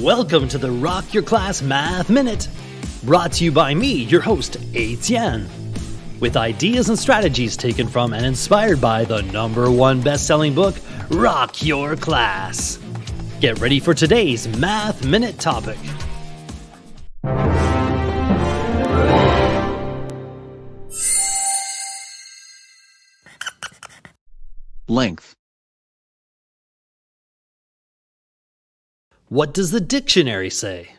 Welcome to the Rock Your Class Math Minute, brought to you by me, your host, Etienne, with ideas and strategies taken from and inspired by the #1 best-selling book, Rock Your Class. Get ready for today's Math Minute topic. Length. What does the dictionary say?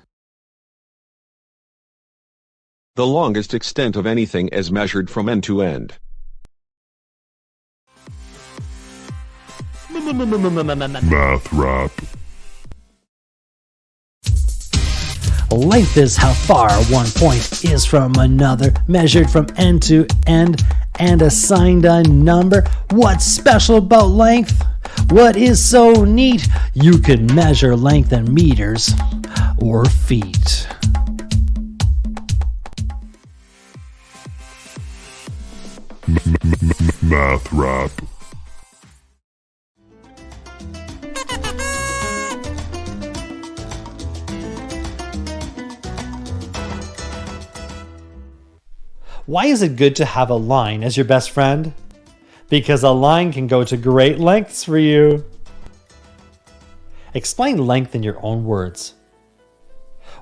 The longest extent of anything as measured from end to end. Math rap. Length is how far one point is from another, measured from end to end, and assigned a number. What's special about length? What is so neat? You can measure length in meters or feet. Math rap. Why is it good to have a line as your best friend? Because a line can go to great lengths for you. Explain length in your own words.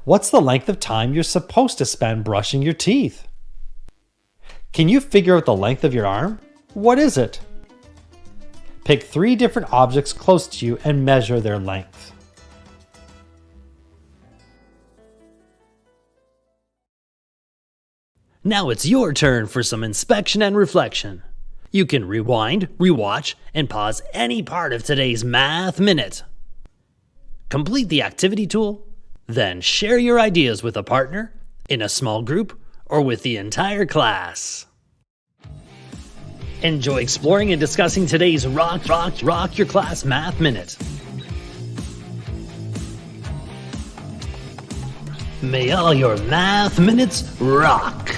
What's the length of time you're supposed to spend brushing your teeth? Can you figure out the length of your arm? What is it? Pick 3 different objects close to you and measure their length. Now it's your turn for some inspection and reflection. You can rewind, rewatch, and pause any part of today's Math Minute. Complete the activity tool, then share your ideas with a partner, in a small group, or with the entire class. Enjoy exploring and discussing today's Rock Your Class Math Minute. May all your math minutes rock!